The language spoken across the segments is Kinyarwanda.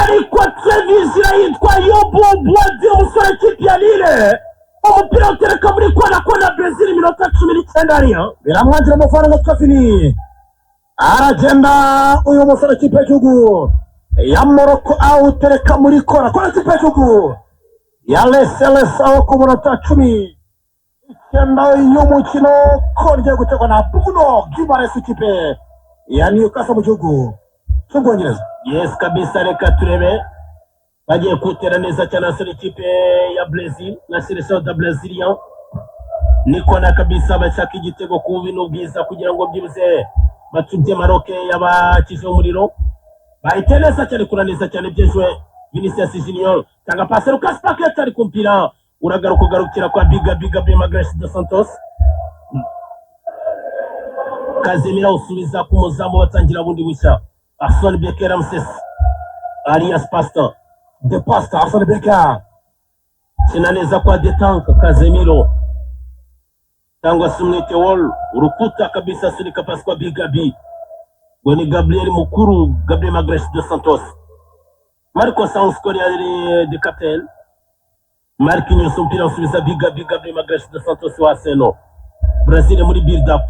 ariko televiziyo yitwa Yobo Bwadi umusore w'ikipe ya Lille umupira utereka muri kona Brazil iminota 19 ariyo biramwangira amafaranga twafini aragenda uyu musore w'ikipe y'igihugu ya Morocco awutereka muri kona ikipe y'igihugu ya Leselesa aho ku munota 10 icyenda y'umukino kongeye gutegwa na Bruno Guimaraes ikipe ya Newcastle mu gihugu cy'Ubwongereza. Yes kabisa, reka turebe bagiye kutera neza cyane asore ikipe ya Brazil na selection da Brazilian niko na kabisa bashaka igitego ku bintu bwiza kugira ngo byibuze batubye Maroc y'abakije umuriro bahite neza cyane kuraneza cyane byejwe Vinicius Junior tanga passe Lucas Paqueta ari kumpira uragaruka kwa Gabriel Magalhaes dos Santos. Casemiro usubiza ku muzamu batangira bundi bushya Arsene Becker Ramses alias Pasta de Pasta Arsene Becker kina neza kwa Detank Casemiro tangwa sumwete wall urukuta kabisa sunika pasi kwa Gabi Goni Gabriel Mukuru Gabriel Magalhaes dos Santos Marco Sanchez Correa de Capel Marquinhos umpira usubiza Gabriel Magalhaes dos Santos wa Arsenal Brazil muri build up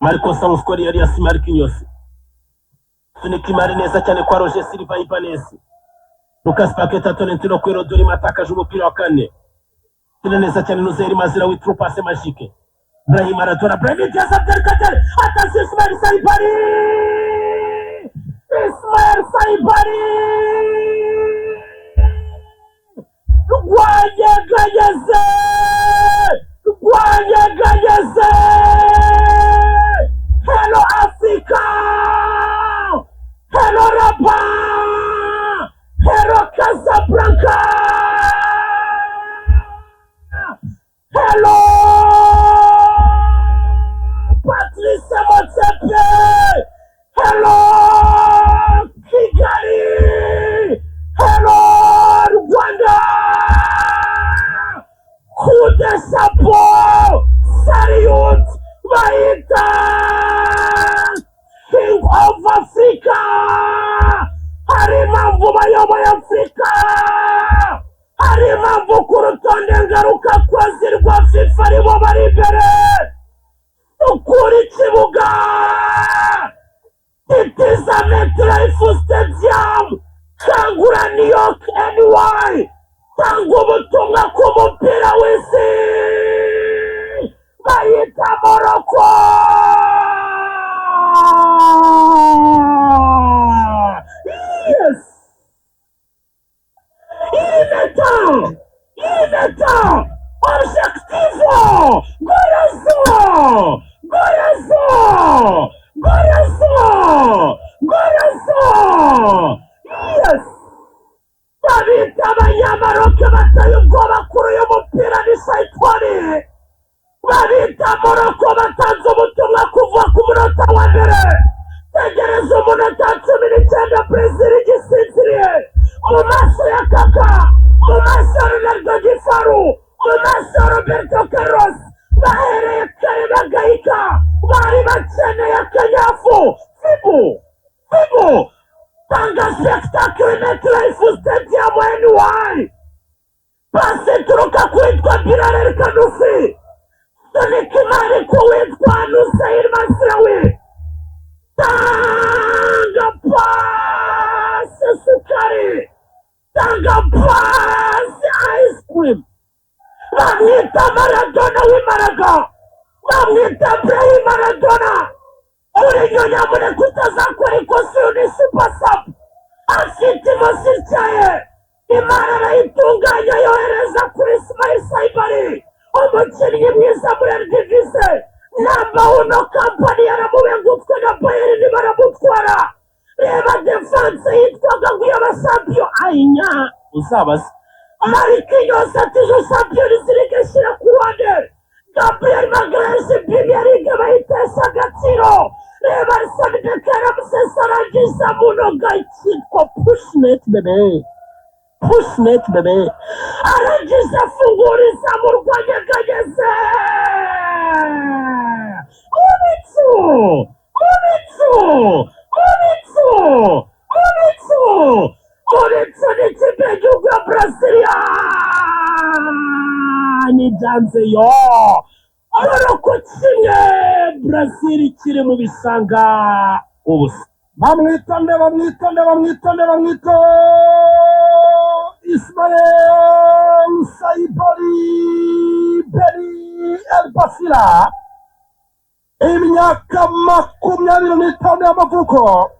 Marco Sanchez Correa alias Marquinhos sunika imari neza cyane kwa Roger Silva Ibanez Lucas Paqueta Tolentino Quero Dori matakaje umupira wa kane tuna neza cyane Nuzeri Mazira with through passe magique Brahim Maradona Brahim Diaz Abdelkader attention Ismail Saibari Gwanyeganyeze Hello Africa Hello Rabat Hello Casablanca Hello Patrice Motsepe Hello Kigali Hello Rwanda Coup de chapeau Sariut Maïta King of Africa Harimamvu bayoboye Africa Harimamvu ku rutonde ngaruka kwezi rwa FIFA aribo bari imbere ukuri ikibuga It is a MetLife Stadium Kangura New York NY tanga ubutumwa ku mupira w'isi bayita Morocco Yes Il est temps Objectivo Golazo Yes babita abanyamaroke bataye ubwoba kuri uyu mupira ni Saitwani babita Morocco batanze ubutumwa kuva ku munota wa mbere tegereza umunota 19 Brazil igisinziriye mu maso ya Kaka mu maso ya Ronaldo Gifaru mu maso ya Roberto Carlos bahereye kare bagahita bari bakeneye akanyafu Fibu tanga spectacle MetLife Stadium NY pasi turuka kuitwa Bilal Kanufi sunika imari kuwitwa Nusair Masraoui tanga pasi sukari tanga pasi ice cream bamwita Maradona w'Imaraga bamwita Brahim Maradona Uri nyamuneka utazakora ikosa uyu ni super sub afite imoso ityaye Imana arayitunganya yohereza kuri Ismail Saibari umukinnyi mwiza muri Eredivisie namba uno kampani yaramubengutwe na Bayern baramutwara reba defense yitwaga ngo y'abasampiyo ayinya uzabaza Marquinhos ati je champions league shyira ku ruhande Gabriel Magalhaes Premier League bayitesha agaciro reba Arsene Becker Ramses arangiza muno gayitwa Pushnet bebe arangiza afunguriza mu rwanyeganyeze Munizu ndetse n'ikipe y'igihugu ya Brasilia ni byanze yo ariko kimwe Brazil kiri mu bisanga ubusa. Bamwita Ismael Saibali Beni El Basila, imyaka 25 y'amavuko,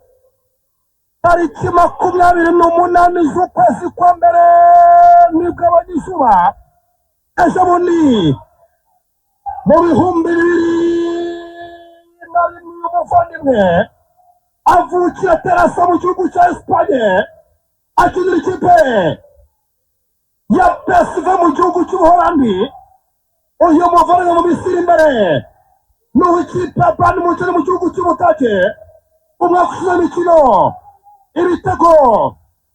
tariki 28 z'ukwezi kwa mbere nibwo abanyizuba ejo bundi mu bihumbi 2001 umuvandimwe avukira Terasa mu gihugu cya Espanye akinira ikipe ya PSV mu gihugu cy'Ubuholandi. Uyu muvandimwe mu Misiri imbere n'uw'ikipe ya Bayern Munich mu gihugu cy'Ubudage, umwaka ushize imikino ibitego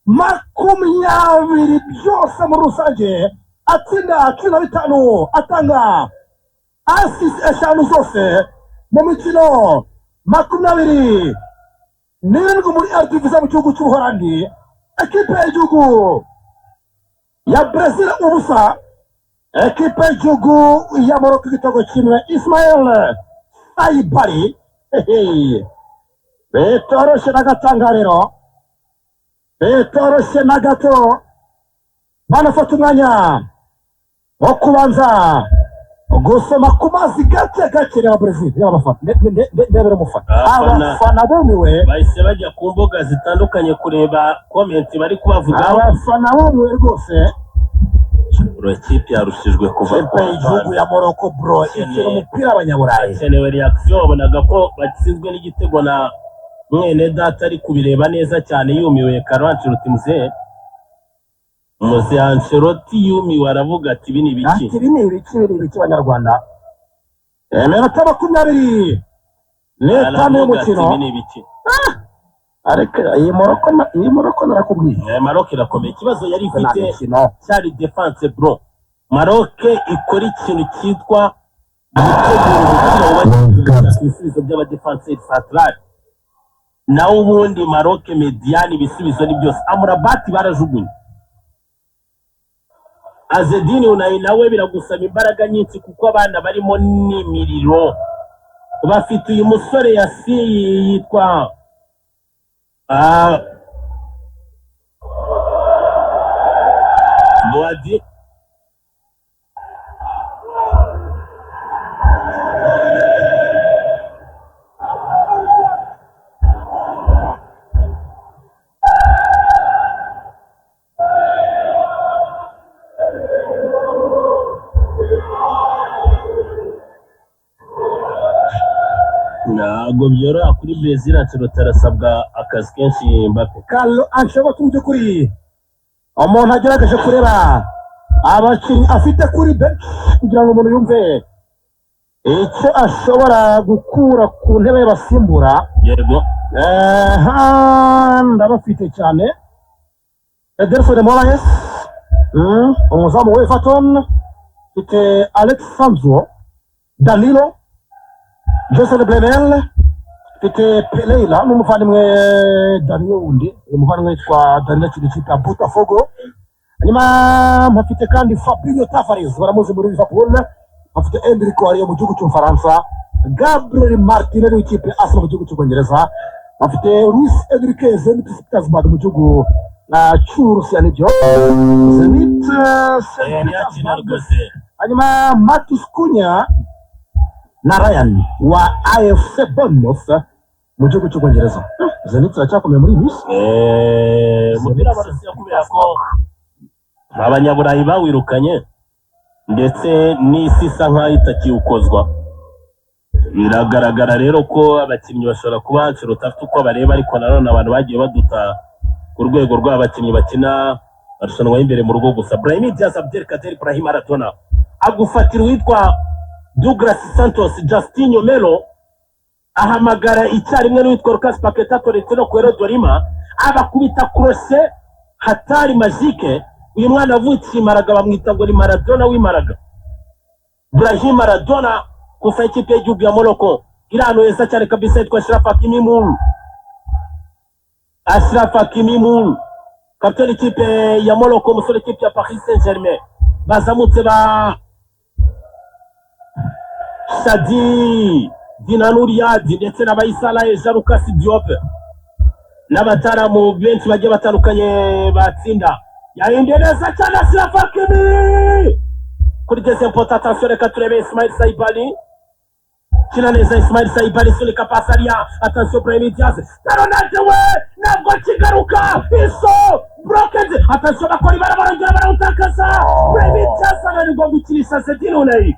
20 byose muri rusange, atsinda 15, atanga assist 5 zose mu mikino 20 n'indwi muri Eredivisie mu gihugu cy'Ubuholandi. Ekipe y'igihugu ya Brazil ubusa, ekipe y'igihugu ya Morocco igitego kimwe. Ismael Saibali bitoroshe na gatangariro, bitoroshe na gato. Banafata umwanya wo kubanza gusoma ku mazi gake reba Brazil ndebera umufana. Abafana bumiwe bahise bajya ku mbuga zitandukanye kureba comment bari kubavuga. Abafana bumiwe rwose. Ikipe yarushijwe kuva ikipe y'igihugu ya Morocco bro, ikina umupira abanyaburayi. Kenewe reaction, wabonaga ko batsinzwe n'igitego na mwene data ari kubireba neza cyane yumiwe. Carlo Ancelotti muzee Ancelotti yumiwe, aravuga ati ibi ni ibiki abanyarwanda. Iminota 20 n'itanu y'umukino. Ibi ni ibiki ariko iyi Morocco narakubwiye. Maroc irakomeye. Ikibazo yari ifite cyari defense bro. Maroc ikora ikintu cyitwa ibisubizo by'abadefenseur central, naho ubundi Maroc mediane ibisubizo ni byose. Amrabat barajugunye. Azedine Unai nawe biragusaba imbaraga nyinshi kuko abana barimo n'imiriro. Bafite uyu musore yitwa Boadi. Ntabwo byoroha kuri Brazil. Ancelotti arasabwa akazi kenshi. Mbappe Carlo Ancelotti mu by'ukuri umuntu agerageje kureba abakinnyi afite kuri bench kugira ngo umuntu yumve icyo ashobora gukura ku ntebe y'abasimbura. Yego ndabafite cyane. Ederson Moraes, umuzamu wa Everton, mfite Alexandro Danilo, Joseph Blemel, mfite Pereira n'umuvandimwe Danilo wundi, umuvandimwe witwa Danilo cy'ikipe ya Botafogo. Hanyuma mpafite kandi Fabinho Tavares, baramuzi muri Liverpool. Mpafite Enrico Ariyo mu gihugu cy'Ubufaransa, Gabriel Martinelli w'ikipe ya Arsenal mu gihugu cy'Ubwongereza. Mpafite Luis Enrique Zenit St. Petersburg mu gihugu cy'Uburusiya n'ibyo Zenit St. Petersburg. Hanyuma Matheus Cunha na Ryan wa AFC Bournemouth mu gihugu cy'Ubwongereza. Zenit iracyakomeye muri iyi minsi. Umupira barasiya kubera ko abanyaburayi bawirukanye ndetse n'isi isa nkaho itakiwukozwa. Biragaragara rero ko abakinnyi bashobora kuba Ancelotti afite uko bareba, ariko nanone abantu bagiye baduta ku rwego rw'abakinnyi bakina arushanwa y'imbere mu rugo gusa. Brahim Diaz Abdelkader Ibrahim Maradona agufatira uwitwa Douglas Santos, Justinho Melo ahamagara icyarimwe n'uwitwa Lucas Paqueta Torretino Cuero Dorima, abakubita crochet hatari magique. Uyu mwana avukiye Maraga bamwita ngo ni Maradona w'Imaraga. Brahim Maradona kufa ikipe y'igihugu ya Morocco iri ahantu heza cyane kabisa, yitwa Achraf Hakimi Moul. kapiteni ikipe ya Morocco, umusore ikipe ya Paris Saint-Germain, bazamutse ba Shadi Dinanou Riyad ndetse na Baisala Jarukas Diop n'abataramu benshi bagiye batandukanye batsinda. Yahinduye neza cyane Ashraf Hakimi kuri deuxième poteau. Attention, reka turebe Ismail Saibali, kina neza Ismail Saibali sunika pasaria. Attention, Brahim Diaz Ronaldo we nabwo kigaruka iso blocked. Attention, bakora ibara barongera barawutakaza. Brahim Diaz ananirwa gukinisha Zedine Unai,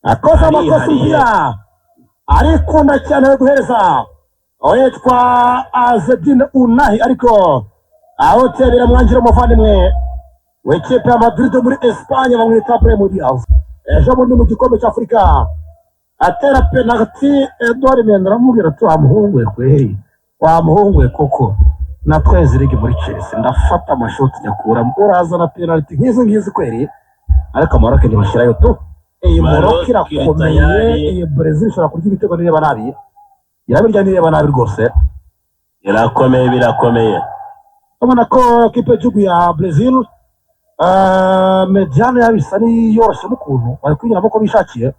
akoze amakosa ugira arikunda cyane yo guhereza oyitwa Zedine Unai, ariko aho terera mwanjira umuvandimwe w'ikipe ya Madrid muri Espagne bamwita Brahim Diaz. Ejo bundi mu gikombe cy'Afurika atera penalty, Edouard Mendy aramubwira ati wa muhungu we koko natweze ligi muri Chelsea ndafata amashoti nyakura urazana penalty nk'izi kweri, ariko Maroc ntibashirayo tu. Iyi Maroc irakomeye, iyi Brazil ishobora kurya ibitego nireba nabi, irabirya nireba nabi rwose, irakomeye birakomeye. ubona ko kipe y'igihugu ya Brazil mediane yabisa ni yoroshye mu kuntu bari kwinyuramo ko bishakiye.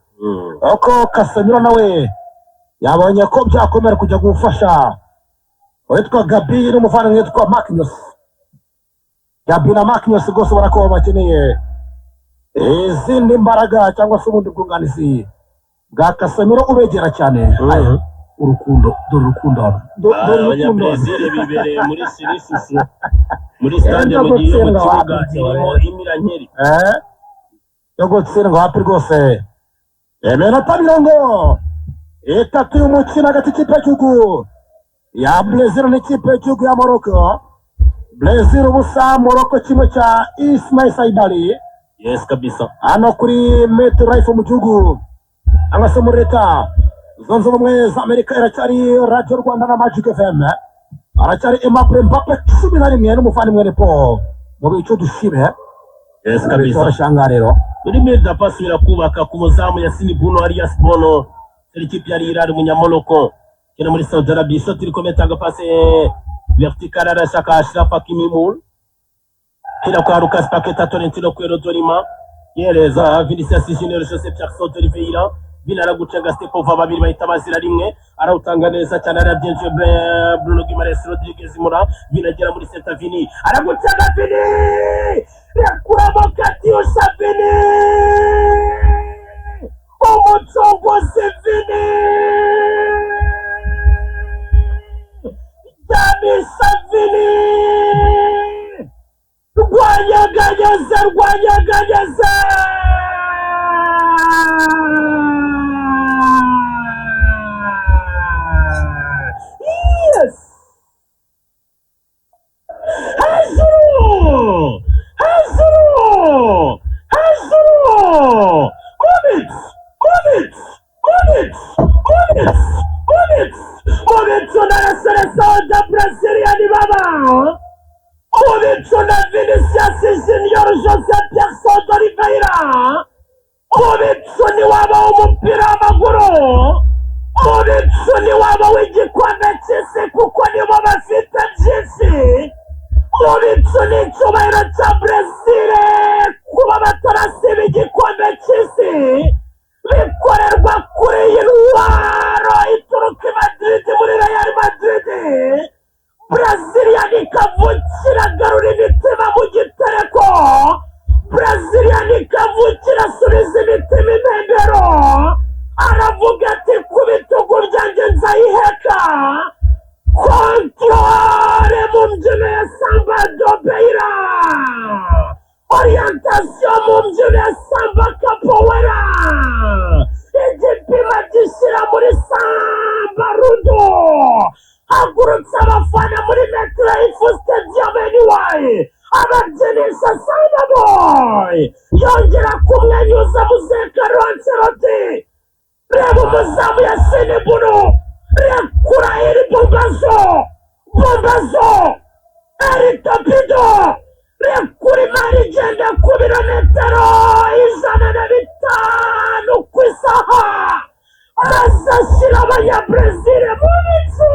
Ako Casemiro nawe yabonye ko byakomera kujya gufasha witwa Gabi n'umuvandimwe witwa Marquinhos. Gabi na Marquinhos rwose ubona ko bakeneye izindi mbaraga cyangwa se ubundi bwunganizi bwa Casemiro ubegera cyane. Urukundo Abanyabrazil bibereye muri Sirisusu muri stade mu gihe mu kibuga irimo imirankeri yo gutsindwa hapi rwose. Iminota 30 y'umukino hagati y'ikipe y'igihugu ya Brazil n'ikipe y'igihugu ya Morocco. Brazil ubusa, Morocco kimwe cya Ismail Saibali. Yes kabisa. Hano kuri MetLife mu gihugu cyangwa se muri leta zunze ubumwe za Amerika iracyari Radio Rwanda na Magic FM, aracyari Aimable Mbappe 11 n'umuvandimwe Paul mu bicu dushime. Yes kabisa. Turashanga rero muri meda pasubira kubaka ku muzamu Yassine Bouno alias Bono, ikipe ya Hilal umunyamoloko kina muri Saudi Arabia. Shot iri kometanga passe vertical arashaka Ashraf Hakimi mul kila kwa Lucas Paqueta Tolentino Kwero Dorima yereza Vinicius Junior Joseph Jackson Oliveira binara gucenga Stepova babiri bahita bazira rimwe arawutanga neza cyane arabyenje Bruno Guimaraes Rodriguez Mura binagera muri Celta Vini aragucenga Vini yakura Katiusha Vini umucongozi Vini Jamisa Vini rwanyeganyeze yes Hazuru Moments on la seleção da Brasília baba. Moments on la Vinicius Junior José Jackson Oliveira. Moments on waba umupira w'amaguru. Moments on waba w'igikombe cy'isi kuko nibo bafite byinshi. Moments on icyubahiro cya Brazil kuba batarasiba igikombe cy'isi bikorerwa kuri iyi ntwaro ituruka i Madrid muri Real Madrid. Brazilian ikavukira garura imitima mu gitereko. Brazilian ikavukira asubiza imitima impembero. Aravuga ati ku bitugu byanjye nzayiheka. Controle mu mbyino ya Samba do Beira. Orientation mu mbyino ya Samba Capoeira. Igipima gishyira muri Samba Rudo. Hagurutse abafana muri MetLife Stadium anyway. Ababyinisha Samba Boy. Yongera kumwenyuza Muzekaro Ancelotti. Reba umuzamu Yassine Bouno. Rekura iri bombazo. Eri Topido. Rekura imari igenda ku birometero 105 ku isaha. Maze ashyira abanyabrazil mu bicu.